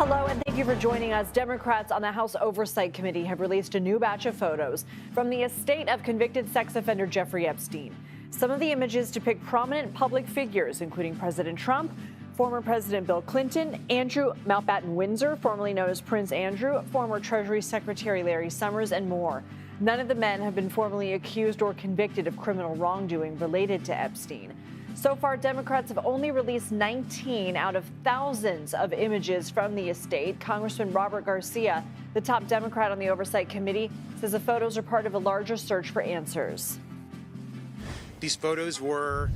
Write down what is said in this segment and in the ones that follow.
Hello, and thank you for joining us. Democrats on the House Oversight Committee have released a new batch of photos from the estate of convicted sex offender Jeffrey Epstein. Some of the images depict prominent public figures, including President Trump, former President Bill Clinton, Andrew Mountbatten Windsor, formerly known as Prince Andrew, former Treasury Secretary Larry Summers, and more. None of the men have been formally accused or convicted of criminal wrongdoing related to Epstein. So far, Democrats have only released 19 out of thousands of images from the estate. Congressman Robert Garcia, the top Democrat on the Oversight Committee, says the photos are part of a larger search for answers. These photos were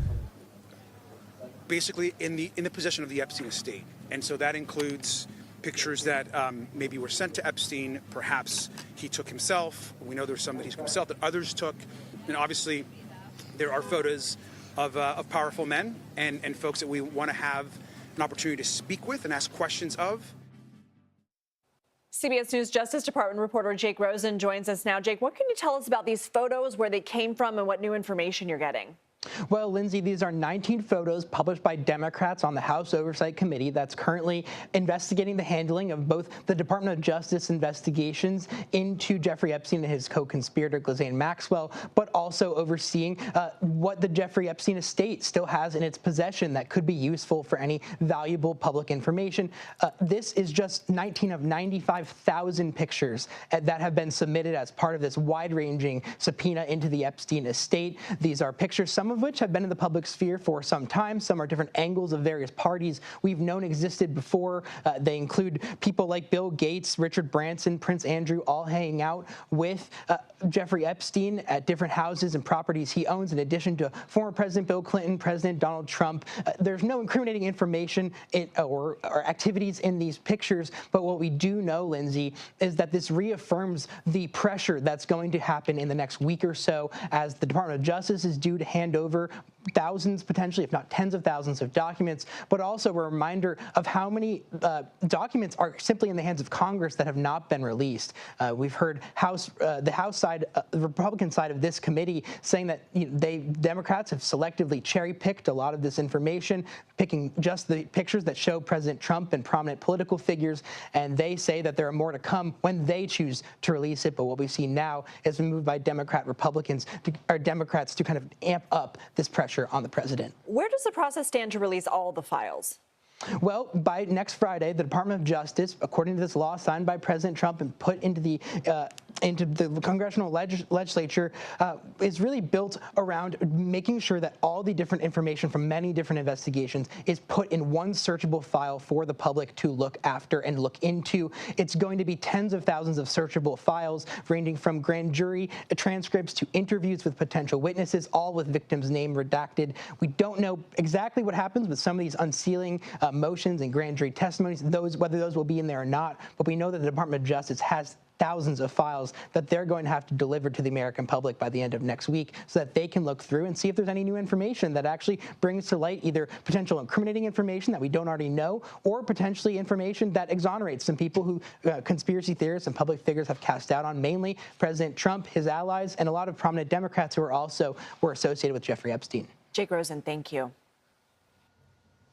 basically in the possession of the Epstein estate. And so that includes pictures that maybe were sent to Epstein. Perhaps he took himself. We know there's some that he took himself, that others took. And obviously, there are photos of powerful men and folks that we want to have an opportunity to speak with and ask questions of. CBS News Justice Department reporter Jake Rosen joins us now. Jake, what can you tell us about these photos, where they came from, and what new information you're getting? Well, Lindsay, these are 19 photos published by Democrats on the House Oversight Committee that's currently investigating the handling of both the Department of Justice investigations into Jeffrey Epstein and his co-conspirator Ghislaine Maxwell, but also overseeing what the Jeffrey Epstein estate still has in its possession that could be useful for any valuable public information. This is just 19 of 95,000 pictures that have been submitted as part of this wide-ranging subpoena into the Epstein estate. These are pictures, some of which have been in the public sphere for some time. Some are different angles of various parties we've known existed before. They include people like Bill Gates, Richard Branson, Prince Andrew, all hanging out with Jeffrey Epstein at different houses and properties he owns, in addition to former President Bill Clinton, President Donald Trump. There's no incriminating information or activities in these pictures, but what we do know, Lindsay, is that this reaffirms the pressure that's going to happen in the next week or so, as the Department of Justice is due to hand over thousands, potentially, if not tens of thousands of documents, but also a reminder of how many documents are simply in the hands of Congress that have not been released. We've heard the House side, the Republican side of this committee, saying that Democrats have selectively cherry-picked a lot of this information, picking just the pictures that show President Trump and prominent political figures, and they say that there are more to come when they choose to release it. But what we see now is a move by Democrats to kind of amp up this pressure on the president. Where does the process stand to release all the files? Well, by next Friday, the Department of Justice, according to this law signed by President Trump and put into the congressional legislature, is really built around making sure that all the different information from many different investigations is put in one searchable file for the public to look after and look into. It's going to be tens of thousands of searchable files, ranging from grand jury transcripts to interviews with potential witnesses, all with victims' name redacted. We don't know exactly what happens with some of these unsealing motions and grand jury testimonies, whether those will be in there or not, but we know that the Department of Justice has thousands of files that they're going to have to deliver to the American public by the end of next week, so that they can look through and see if there's any new information that actually brings to light either potential incriminating information that we don't already know, or potentially information that exonerates some people who conspiracy theorists and public figures have cast doubt on, mainly President Trump, his allies, and a lot of prominent Democrats who were associated with Jeffrey Epstein. Jake Rosen, thank you.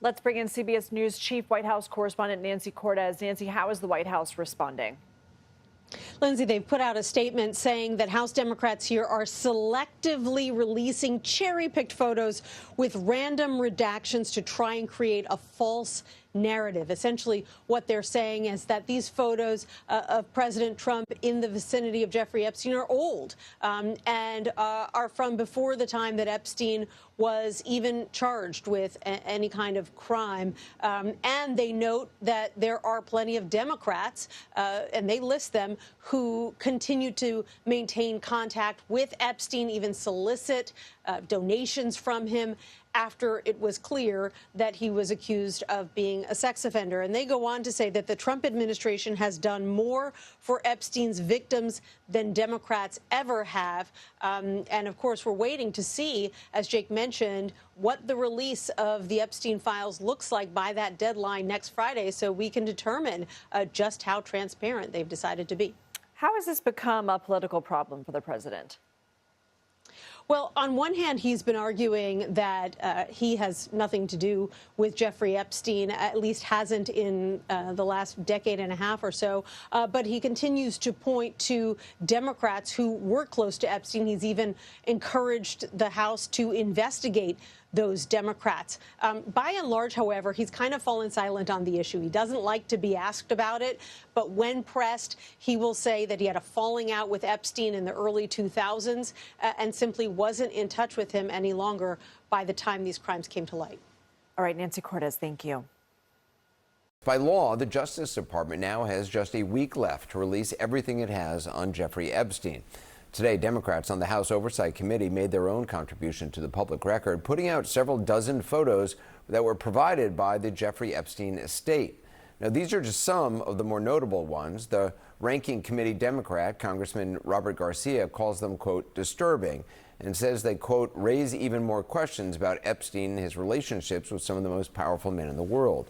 Let's bring in CBS News Chief White House correspondent Nancy Cortez. Nancy, how is the White House responding? Lindsay, they've put out a statement saying that House Democrats here are selectively releasing cherry-picked photos with random redactions to try and create a false narrative. Essentially, what they're saying is that these photos of President Trump in the vicinity of Jeffrey Epstein are old and are from before the time that Epstein was even charged with any kind of crime. And they note that there are plenty of Democrats, and they list them, who continue to maintain contact with Epstein, even solicit donations from him after it was clear that he was accused of being a sex offender. And they go on to say that the Trump administration has done more for Epstein's victims than Democrats ever have. And of course, we're waiting to see, as Jake mentioned, what the release of the Epstein files looks like by that deadline next Friday, so we can determine just how transparent they've decided to be. How has this become a political problem for the president? Well, on one hand, he's been arguing that he has nothing to do with Jeffrey Epstein, at least hasn't in the last decade and a half or so. But he continues to point to Democrats who were close to Epstein. He's even encouraged the House to investigate those Democrats. By and large, however, he's kind of fallen silent on the issue. He doesn't like to be asked about it, but when pressed, he will say that he had a falling out with Epstein in the early 2000s and simply wasn't in touch with him any longer by the time these crimes came to light. All right, Nancy Cortez, thank you. By law, the Justice Department now has just a week left to release everything it has on Jeffrey Epstein. Today, Democrats on the House Oversight Committee made their own contribution to the public record, putting out several dozen photos that were provided by the Jeffrey Epstein estate. Now, these are just some of the more notable ones. The ranking committee Democrat, Congressman Robert Garcia, calls them, quote, disturbing, and says they, quote, raise even more questions about Epstein and his relationships with some of the most powerful men in the world.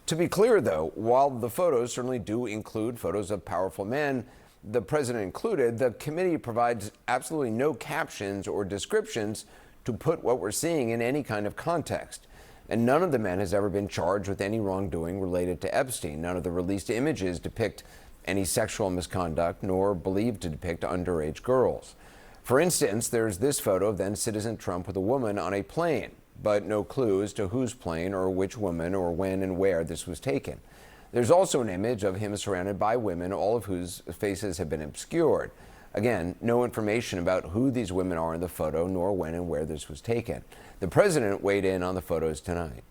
To be clear, though, while the photos certainly do include photos of powerful men, the president included, the committee provides absolutely no captions or descriptions to put what we're seeing in any kind of context. And none of the men has ever been charged with any wrongdoing related to Epstein. None of the released images depict any sexual misconduct, nor believed to depict underage girls. For instance, there's this photo of then Citizen Trump with a woman on a plane, but no clue as to whose plane or which woman or when and where this was taken. There's also an image of him surrounded by women, all of whose faces have been obscured. Again, no information about who these women are in the photo, nor when and where this was taken. The president weighed in on the photos tonight.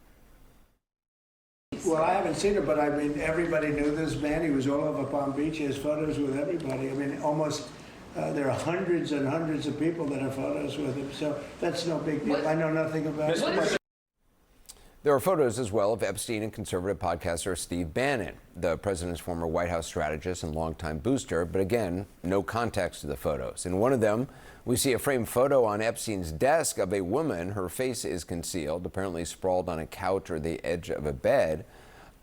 Well, I haven't seen it, but I mean, everybody knew this man. He was all over Palm Beach. He has photos with everybody. I mean, almost, there are hundreds and hundreds of people that have photos with him. So that's no big deal. I know nothing about it. There are photos as well of Epstein and conservative podcaster Steve Bannon, the president's former White House strategist and longtime booster, but again, no context to the photos. In one of them, we see a framed photo on Epstein's desk of a woman. Her face is concealed, apparently sprawled on a couch or the edge of a bed.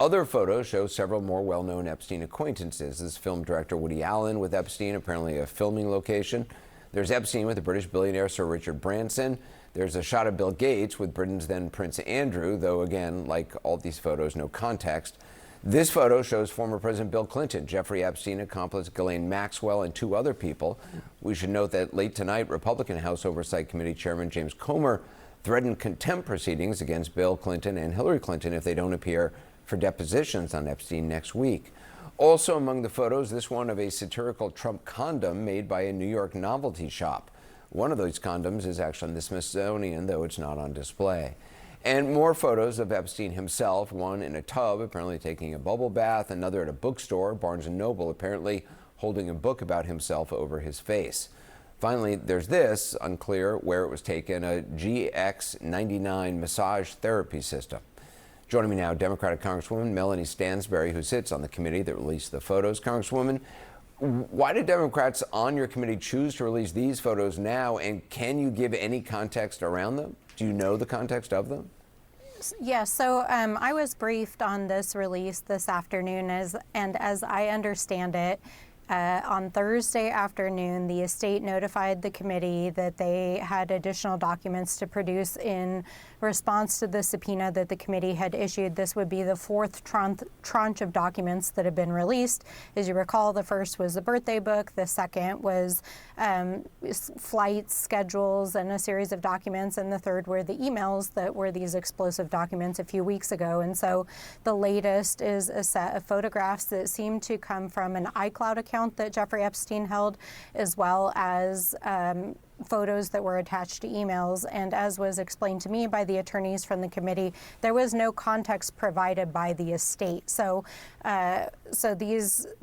Other photos show several more well-known Epstein acquaintances. This film director Woody Allen with Epstein, apparently a filming location. There's Epstein with the British billionaire Sir Richard Branson. There's a shot of Bill Gates with Britain's then Prince Andrew, though again, like all these photos, no context. This photo shows former President Bill Clinton, Jeffrey Epstein accomplice Ghislaine Maxwell, and two other people. We should note that late tonight, Republican House Oversight Committee Chairman James Comer threatened contempt proceedings against Bill Clinton and Hillary Clinton if they don't appear for depositions on Epstein next week. Also among the photos, this one of a satirical Trump condom made by a New York novelty shop. One of those condoms is actually in the Smithsonian, though it's not on display. And more photos of Epstein himself, one in a tub, apparently taking a bubble bath, another at a bookstore, Barnes & Noble, apparently holding a book about himself over his face. Finally, there's this, unclear where it was taken, a GX99 massage therapy system. Joining me now, Democratic Congresswoman Melanie Stansbury, who sits on the committee that released the photos. Congresswoman, why did Democrats on your committee choose to release these photos now, and can you give any context around them? Do you know the context of them? Yes, so I was briefed on this release this afternoon, and as I understand it, on Thursday afternoon, the estate notified the committee that they had additional documents to produce in response to the subpoena that the committee had issued. This would be the fourth tranche of documents that have been released. As you recall, the first was the birthday book. The second was flights, schedules, and a series of documents. And the third were the emails that were these explosive documents a few weeks ago. And so the latest is a set of photographs that seem to come from an iCloud account that Jeffrey Epstein held, as well as photos that were attached to emails. And as was explained to me by the attorneys from the committee, there was no context provided by the estate. So there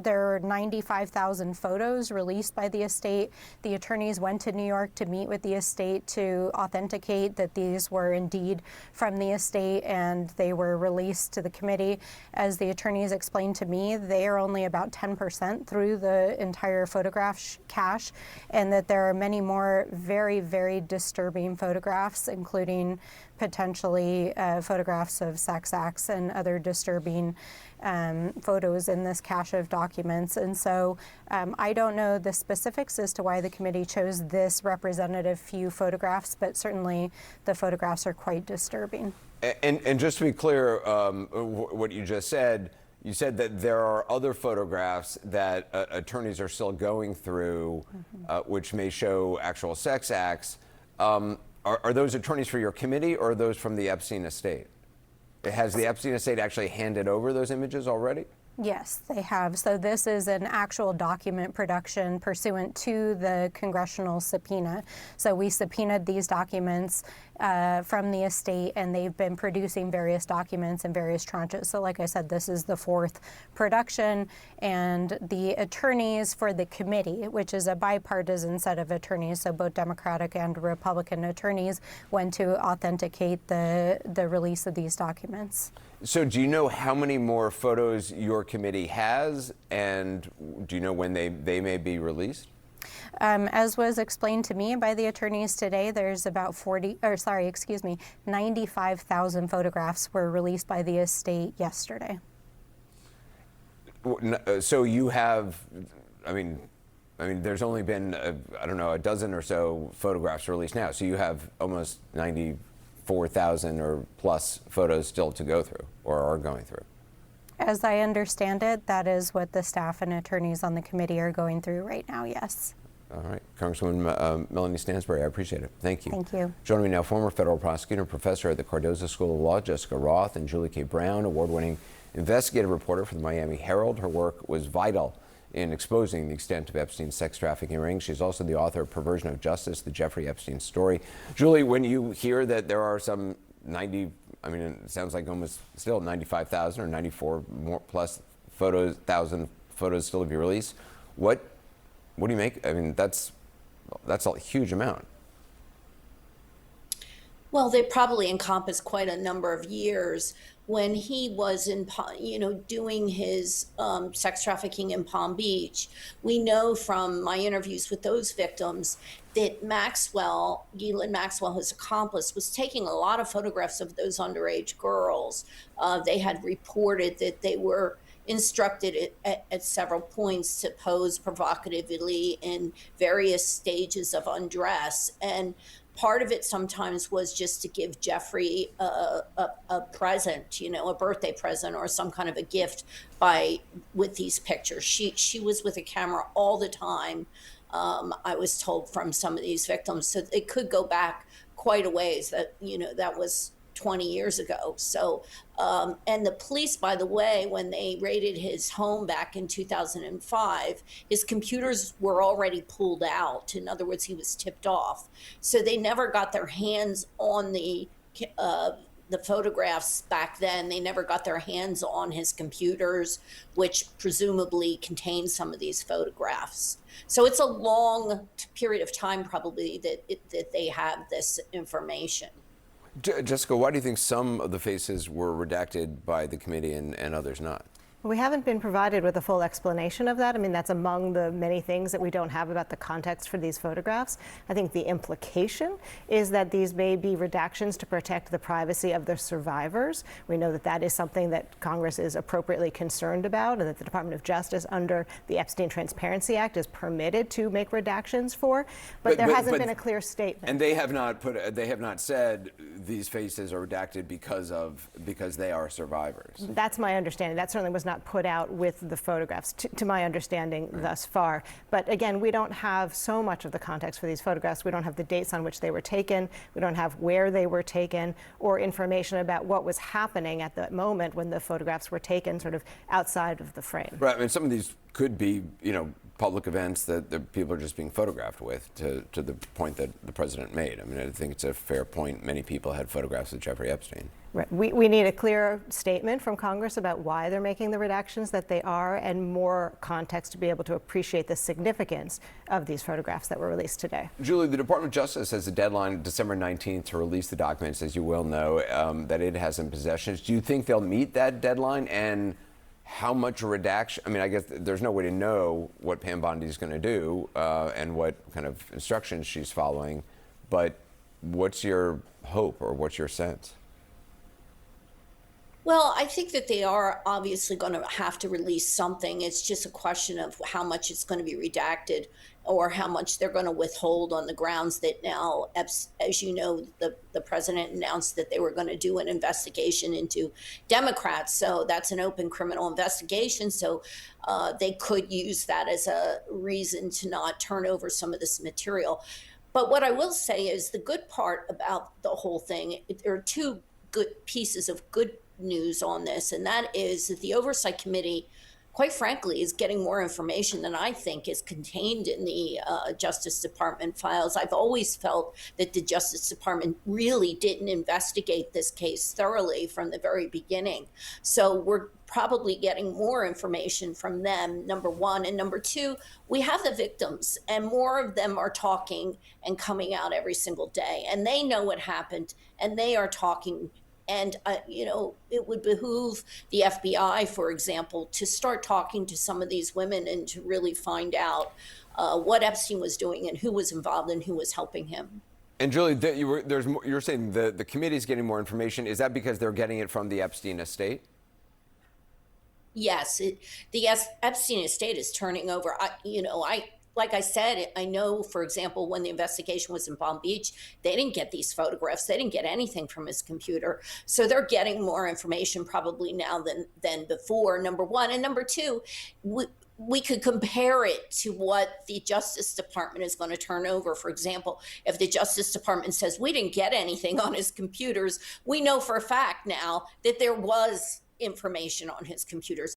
are 95,000 photos released by the estate. The attorneys went to New York to meet with the estate to authenticate that these were indeed from the estate, and they were released to the committee. As the attorneys explained to me, they are only about 10% through the entire photograph cache, and that there are many more very, very disturbing photographs, including potentially photographs of sex acts and other disturbing photos in this cache of documents. And so I don't know the specifics as to why the committee chose this representative few photographs, but certainly the photographs are quite disturbing. And just to be clear, what you just said, you said that there are other photographs that attorneys are still going through, which may show actual sex acts. Are those attorneys for your committee, or are those from the Epstein estate? Has the Epstein estate actually handed over those images already? Yes, they have. So this is an actual document production pursuant to the congressional subpoena. So we subpoenaed these documents from the estate, and they've been producing various documents in various tranches. So like I said, this is the fourth production, and the attorneys for the committee, which is a bipartisan set of attorneys, so both Democratic and Republican attorneys, went to authenticate the release of these documents. So do you know how many more photos your committee has, and do you know when they may be released? As was explained to me by the attorneys today, there's about 95,000 photographs were released by the estate yesterday. So you have, I mean, there's only been, I don't know, a dozen or so photographs released now. So you have almost 94,000 or plus photos still to go through, or are going through. As I understand it, that is what the staff and attorneys on the committee are going through right now, yes. All right. Congresswoman Melanie Stansbury, I appreciate it. Thank you. Thank you. Joining me now, former federal prosecutor and professor at the Cardozo School of Law, Jessica Roth, and Julie K. Brown, award-winning investigative reporter for the Miami Herald. Her work was vital in exposing the extent of Epstein's sex trafficking ring. She's also the author of Perversion of Justice, the Jeffrey Epstein Story. Julie, when you hear that there are some 90, I mean, it sounds like almost still 95,000 or 94 more plus thousand photos still to be released, what do you make? I mean, that's a huge amount. Well, they probably encompass quite a number of years. When he was doing his sex trafficking in Palm Beach, we know from my interviews with those victims that Ghislaine Maxwell, his accomplice, was taking a lot of photographs of those underage girls. They had reported that they were instructed at several points to pose provocatively in various stages of undress. And part of it sometimes was just to give Jeffrey a present, a birthday present or some kind of a gift with these pictures. She was with a camera all the time, I was told from some of these victims. So it could go back quite a ways. That was 20 years ago. So, and the police, by the way, when they raided his home back in 2005, his computers were already pulled out. In other words, he was tipped off. So they never got their hands on the photographs back then. They never got their hands on his computers, which presumably contained some of these photographs. So it's a long period of time probably that they have this information. Jessica, why do you think some of the faces were redacted by the committee and others not? We haven't been provided with a full explanation of that. I mean, that's among the many things that we don't have about the context for these photographs. I think the implication is that these may be redactions to protect the privacy of the survivors. We know that that is something that Congress is appropriately concerned about, and that the Department of Justice under the Epstein Transparency Act is permitted to make redactions for, but there hasn't been a clear statement. And they have not said these faces are redacted because they are survivors. That's my understanding. That certainly was not put out with the photographs, to my understanding thus far. But again, we don't have so much of the context for these photographs. We don't have the dates on which they were taken. We don't have where they were taken, or information about what was happening at the moment when the photographs were taken, sort of outside of the frame. Right. I mean, some of these could be, public events that the people are just being photographed with, to the point that the president made. I mean, I think it's a fair point. Many people had photographs of Jeffrey Epstein. Right. We need a clear statement from Congress about why they're making the redactions that they are, and more context to be able to appreciate the significance of these photographs that were released today. Julie, the Department of Justice has a deadline, December 19th, to release the documents, as you well know, that it has in possession. Do you think they'll meet that deadline? And how much redaction? I mean, I guess there's no way to know what Pam Bondi's going to do and what kind of instructions she's following. But what's your hope or what's your sense? Well, I think that they are obviously going to have to release something. It's just a question of how much it's going to be redacted or how much they're going to withhold on the grounds that now, as you know, the president announced that they were going to do an investigation into Democrats. So that's an open criminal investigation. So they could use that as a reason to not turn over some of this material. But what I will say is the good part about the whole thing, there are two good pieces of good news on this, and that is that the Oversight Committee, quite frankly, is getting more information than I think is contained in the Justice Department files. I've always felt that the Justice Department really didn't investigate this case thoroughly from the very beginning. So we're probably getting more information from them, number one. And number two, we have the victims, and more of them are talking and coming out every single day. And they know what happened, and they are talking. And, it would behoove the FBI, for example, to start talking to some of these women and to really find out what Epstein was doing and who was involved and who was helping him. And Julie, you're saying the committee's getting more information. Is that because they're getting it from the Epstein estate? Yes, the Epstein estate is turning over. Like I said, I know, for example, when the investigation was in Palm Beach, they didn't get these photographs. They didn't get anything from his computer. So they're getting more information probably now than before, number one. And number two, we could compare it to what the Justice Department is going to turn over. For example, if the Justice Department says we didn't get anything on his computers, we know for a fact now that there was information on his computers.